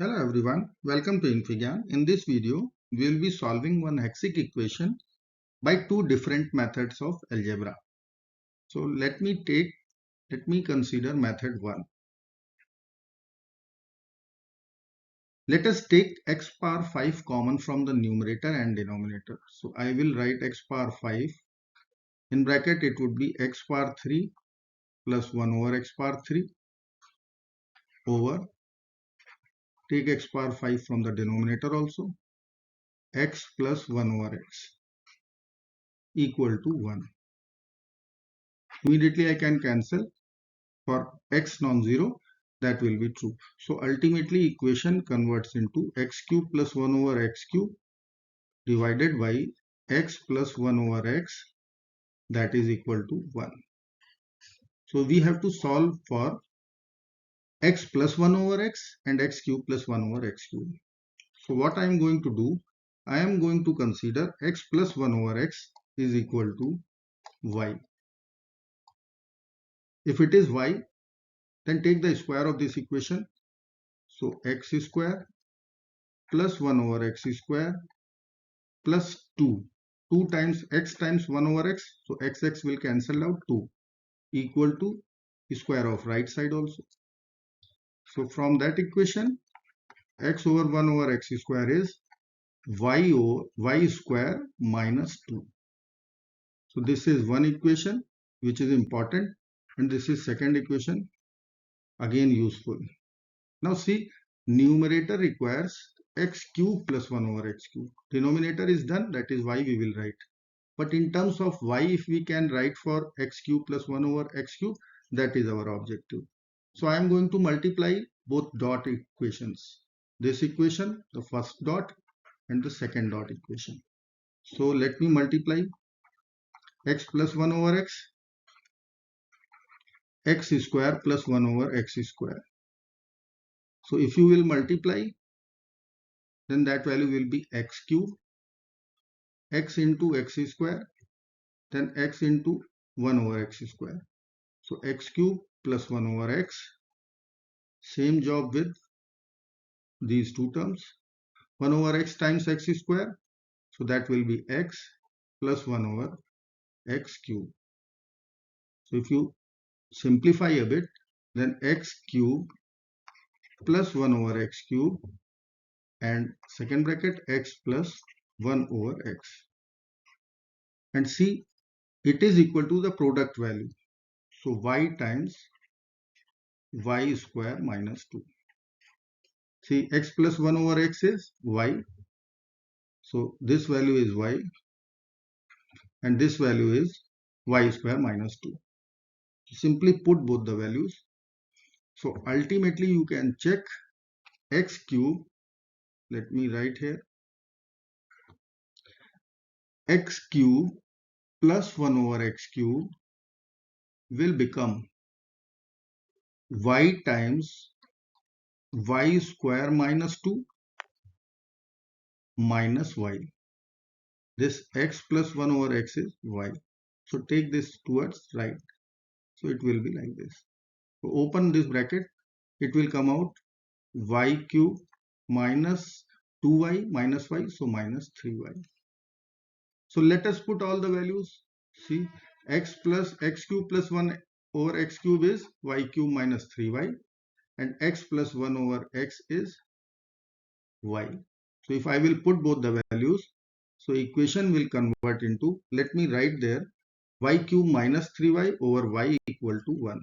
Hello everyone, welcome to Infigyan. In this video, we will be solving one Hexic equation by two different methods of algebra. So let me consider method 1. Let us take x power 5 common from the numerator and denominator. So I will write x power 5. In bracket it would be x power 3 plus 1 over x power 3 over, take x power 5 from the denominator also, x plus 1 over x equal to 1. Immediately I can cancel. For x non-zero, that will be true. So ultimately equation converts into x cube plus 1 over x cube divided by x plus 1 over x, that is equal to 1. So we have to solve for x plus 1 over x and x cube plus 1 over x cube. So what I am going to do, I am going to consider x plus 1 over x is equal to y. If it is y, then take the square of this equation. So x square plus 1 over x square plus 2. 2 times x times 1 over x. So x will cancel out 2 equal to square of right side also. So from that equation, x over 1 over x square is y square minus 2. So this is one equation which is important, and this is second equation, again useful. Now see, numerator requires x cube plus 1 over x cube. Denominator is done, that is why we will write. But in terms of y, if we can write for x cube plus 1 over x cube, that is our objective. So I am going to multiply both dot equations. This equation, the first dot, and the second dot equation. So let me multiply x plus 1 over x square plus 1 over x square. So if you will multiply, then that value will be x cube, x into x square, then x into 1 over x square. So x cube plus 1 over x, same job with these two terms, 1 over x times x square, so that will be x plus 1 over x cube. So if you simplify a bit, then x cube plus 1 over x cube and second bracket x plus 1 over x. And see, it is equal to the product value. So y times y square minus 2. See, x plus 1 over x is y. So this value is y and this value is y square minus 2. Simply put both the values. So ultimately you can check x cube. Let me write here. X cube plus 1 over x cube will become y times y square minus 2 minus y. This x plus 1 over x is y. So take this towards right. So it will be like this. So open this bracket. It will come out y cube minus 2y minus y. So minus 3y. So let us put all the values. See, x cube plus 1 over x cube is y cube minus 3y, and x plus 1 over x is y. So if I will put both the values, so equation will convert into, let me write there, y cube minus 3y over y equal to 1.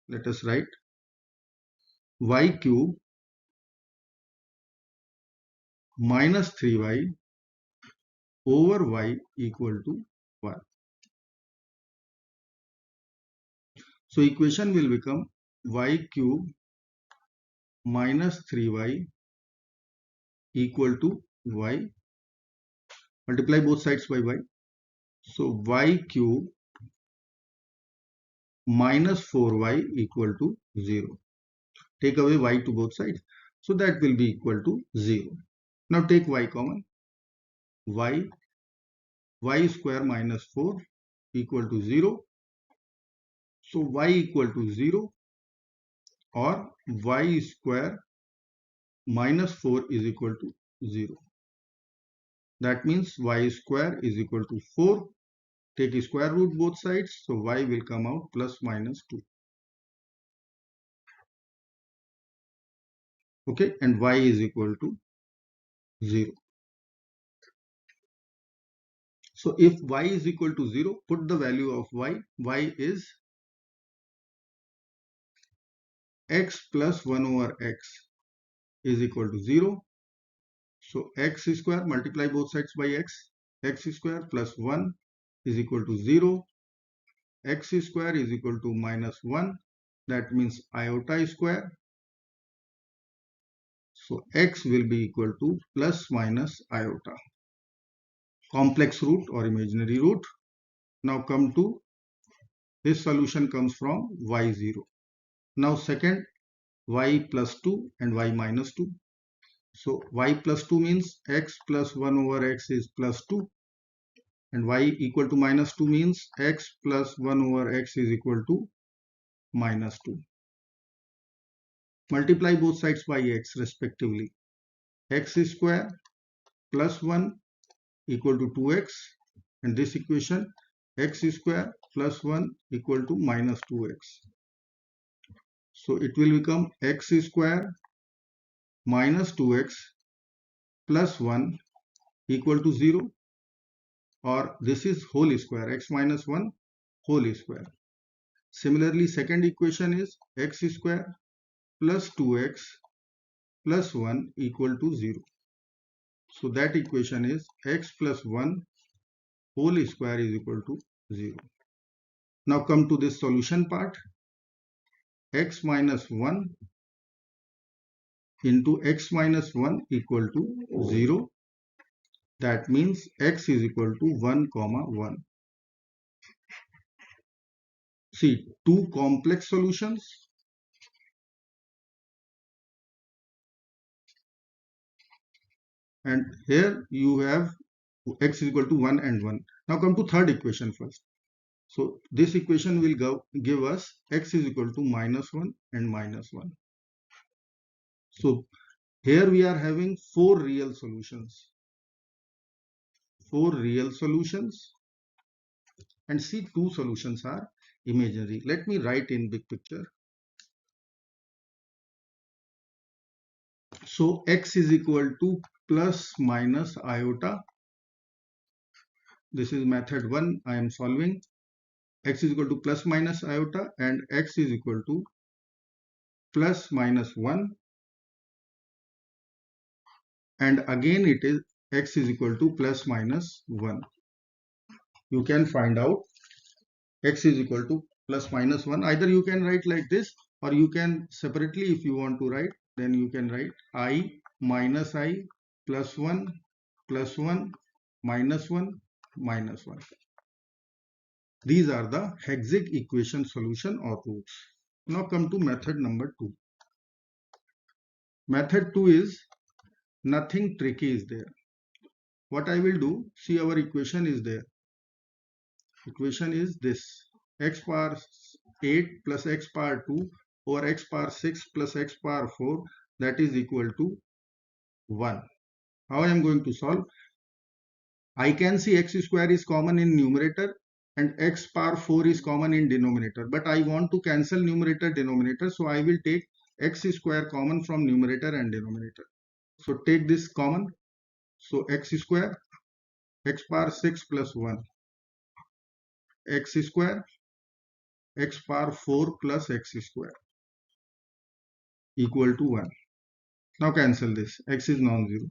Let us write y cube minus 3y over y equal to 1. So equation will become y cube minus 3y equal to y. Multiply both sides by y. So y cube minus 4y equal to 0. Take away y to both sides. So that will be equal to 0. Now take y common. Y square minus 4 equal to 0. So y equal to 0. or y square minus 4 is equal to 0. That means y square is equal to 4. Take a square root both sides, so y will come out plus minus 2. Okay, and y is equal to 0. So if y is equal to 0, put the value of y. Y is x plus 1 over x is equal to 0. So x square, multiply both sides by x. X square plus 1 is equal to 0. X square is equal to minus 1. That means iota square. So x will be equal to plus minus iota. Complex root or imaginary root. Now come to this solution comes from y0. Now second, y plus 2 and y minus 2. So y plus 2 means x plus 1 over x is plus 2. And y equal to minus 2 means x plus 1 over x is equal to minus 2. Multiply both sides by x respectively. X square plus 1 equal to 2x, and this equation x square plus 1 equal to minus 2x. So it will become x square minus 2x plus 1 equal to 0, or this is whole square, x minus 1 whole square. Similarly, second equation is x square plus 2x plus 1 equal to 0. So that equation is x plus 1 whole square is equal to 0. Now come to this solution part. X minus 1 into x minus 1 equal to 0. That means x is equal to 1 comma 1. See, two complex solutions. And here you have x is equal to 1 and 1. Now come to third equation first. So this equation will give us x is equal to minus 1 and minus 1. So here we are having four real solutions. Four real solutions. And see, two solutions are imaginary. Let me write in big picture. So x is equal to plus minus iota. This is method 1 I am solving. X is equal to plus minus iota and x is equal to plus minus 1. And again it is x is equal to plus minus 1. You can find out x is equal to plus minus 1. Either you can write like this, or you can separately, if you want to write, then you can write I minus I plus 1 minus 1 minus 1. These are the Hexic equation solution or roots. Now come to method number 2. Method 2 is nothing tricky is there. What I will do, see, our equation is there. Equation is this: x power 8 plus x power 2 over x power 6 plus x power 4, that is equal to 1. How I am going to solve? I can see x square is common in numerator and x power 4 is common in denominator, but I want to cancel numerator denominator, so I will take x square common from numerator and denominator. So take this common. So x square, x power 6 plus 1, x square, x power 4 plus x square equal to 1. Now cancel this, x is non-zero.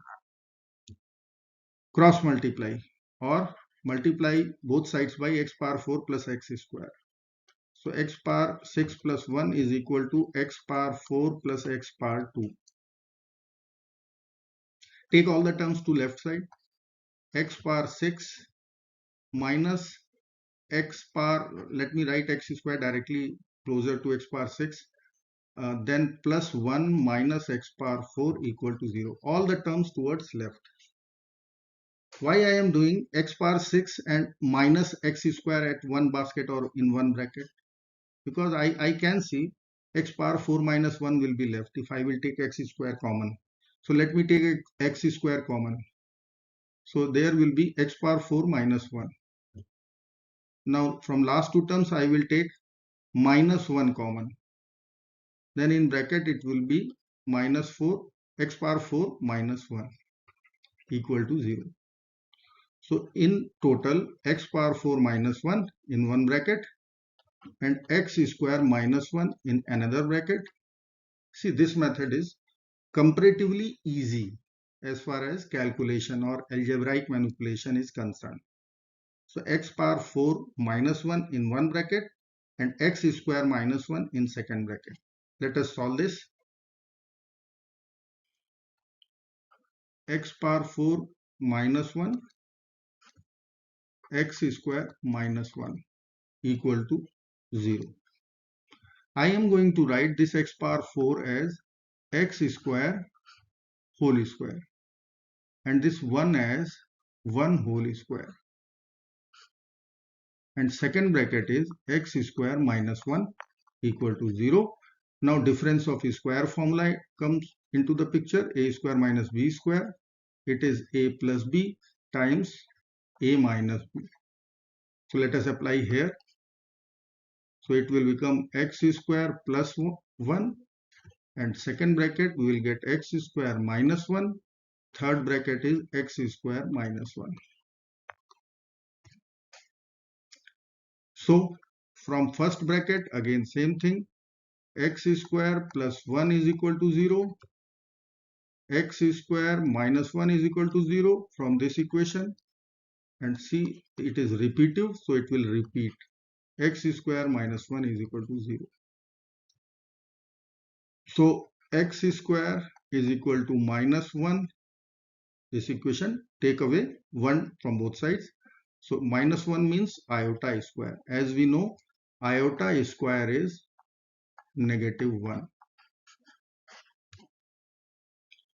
Cross multiply or multiply both sides by x power 4 plus x square. So x power 6 plus 1 is equal to x power 4 plus x power 2. Take all the terms to left side. X power 6 minus x power, let me write x square directly closer to x power 6. Then plus 1 minus x power 4 equal to 0. All the terms towards left. Why I am doing x power 6 and minus x square at one basket or in one bracket? Because I can see x power 4 minus 1 will be left if I will take x square common. So let me take x square common. So there will be x power 4 minus 1. Now from last two terms I will take minus 1 common. Then in bracket it will be minus 4 x power 4 minus 1 equal to 0. So in total x power 4 minus 1 in one bracket and x square minus 1 in another bracket. See, this method is comparatively easy as far as calculation or algebraic manipulation is concerned. So x power 4 minus 1 in one bracket and x square minus 1 in second bracket. Let us solve this. X power 4 minus 1 x square minus 1 equal to 0. I am going to write this x power 4 as x square whole square and this 1 as 1 whole square, and second bracket is x square minus 1 equal to 0. Now difference of square formula comes into the picture. A square minus b square, it is a plus b times a minus b. So let us apply here. So it will become x square plus 1 and second bracket we will get x square minus 1. Third bracket is x square minus 1. So from first bracket again same thing, x square plus 1 is equal to 0, x square minus 1 is equal to 0 from this equation, and see it is repetitive, so it will repeat. X square minus 1 is equal to 0. So x square is equal to minus 1. This equation, take away 1 from both sides. So minus 1 means iota square. As we know, iota square is negative 1.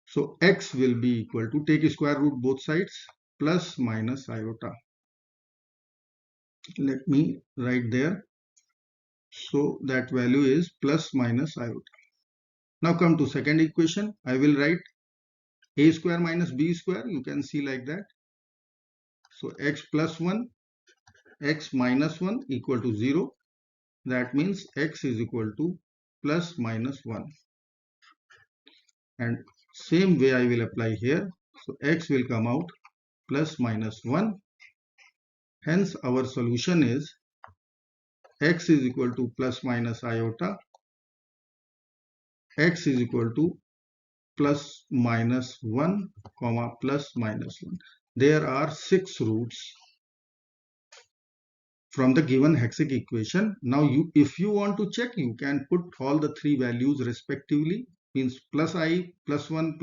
So x will be equal to, take square root both sides, plus minus iota. Let me write there. So that value is plus minus iota. Now come to second equation. I will write a square minus b square. You can see like that. So x plus 1, x minus 1 equal to 0. That means x is equal to plus minus 1. And same way I will apply here. So x will come out plus minus 1. Hence our solution is x is equal to plus minus iota, x is equal to plus minus 1, comma plus minus 1. There are 6 roots from the given Hexic equation. Now if you want to check, you can put all the 3 values respectively, means plus I plus 1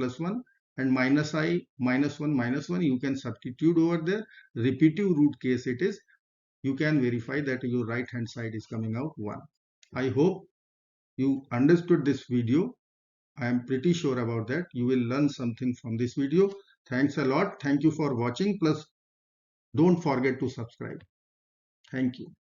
and minus I minus 1. You can substitute over there. Repetitive root case it is. You can verify that your right hand side is coming out 1. I hope you understood this video. I am pretty sure about that. You will learn something from this video. Thanks a lot. Thank you for watching. Plus, don't forget to subscribe. Thank you.